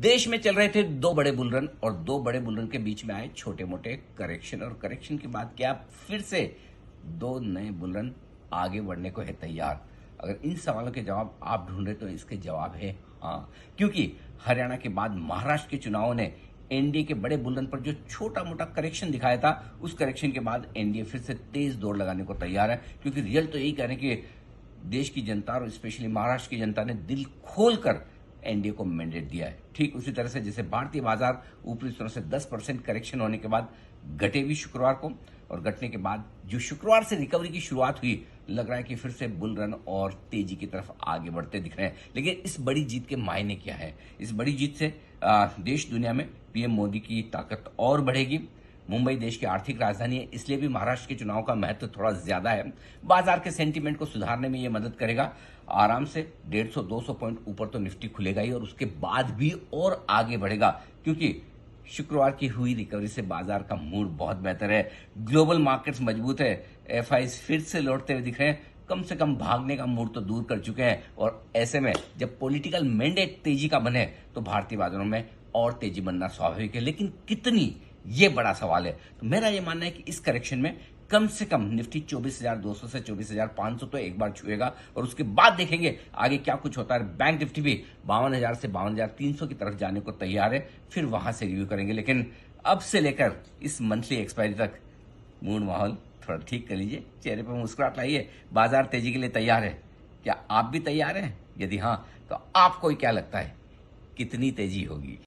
देश में चल रहे थे दो बड़े बुल रन और दो बड़े बुल रन के बीच में आए छोटे मोटे करेक्शन और करेक्शन के बाद क्या फिर से दो नए बुल रन आगे बढ़ने को है तैयार। अगर इन सवालों के जवाब आप ढूंढ रहे तो इसके जवाब है हाँ, क्योंकि हरियाणा के बाद महाराष्ट्र के चुनावों ने एनडीए के बड़े बुल रन पर जो छोटा मोटा करेक्शन दिखाया था, उस करेक्शन के बाद एनडीए फिर से तेज दौड़ लगाने को तैयार है। क्योंकि रिजल्ट तो यही कह रहे हैं कि देश की जनता और स्पेशली महाराष्ट्र की जनता ने दिल खोलकर एनडीए को मैंडेट दिया है। ठीक उसी तरह से जैसे भारतीय बाजार ऊपरी स्तरों से 10% करेक्शन होने के बाद घटे भी शुक्रवार को, और घटने के बाद जो शुक्रवार से रिकवरी की शुरुआत हुई, लग रहा है कि फिर से बुल रन और तेजी की तरफ आगे बढ़ते दिख रहे हैं। लेकिन इस बड़ी जीत के मायने क्या है? इस बड़ी जीत से देश दुनिया में पीएम मोदी की ताकत और बढ़ेगी। मुंबई देश की आर्थिक राजधानी है, इसलिए भी महाराष्ट्र के चुनाव का महत्व थोड़ा ज्यादा है। बाजार के सेंटीमेंट को सुधारने में यह मदद करेगा। आराम से 150-200 पॉइंट ऊपर तो निफ्टी खुलेगा ही, और उसके बाद भी और आगे बढ़ेगा, क्योंकि शुक्रवार की हुई रिकवरी से बाजार का मूड बहुत बेहतर है। ग्लोबल मार्केट्स मजबूत है, एफआईज फिर से लौटते हुए दिख रहे हैं। कम से कम भागने का मूड तो दूर कर चुके हैं, और ऐसे में जब पॉलिटिकल मैंडेट तेजी का बने तो भारतीय बाजारों में और तेजी बनना स्वाभाविक है। लेकिन कितनी, ये बड़ा सवाल है। तो मेरा ये मानना है कि इस करेक्शन में कम से कम निफ्टी 24,200 से 24,500 तो एक बार छुएगा, और उसके बाद देखेंगे आगे क्या कुछ होता है। बैंक निफ्टी भी 52,000 से 52,300 की तरफ जाने को तैयार है, फिर वहां से रिव्यू करेंगे। लेकिन अब से लेकर इस मंथली एक्सपायरी तक मूड माहौल थोड़ा ठीक कर लीजिए, चेहरे पर मुस्कुराहट लाइए। बाजार तेजी के लिए तैयार है। क्या आप भी तैयार हैं? यदि हाँ, तो आपको क्या लगता है कितनी तेजी होगी?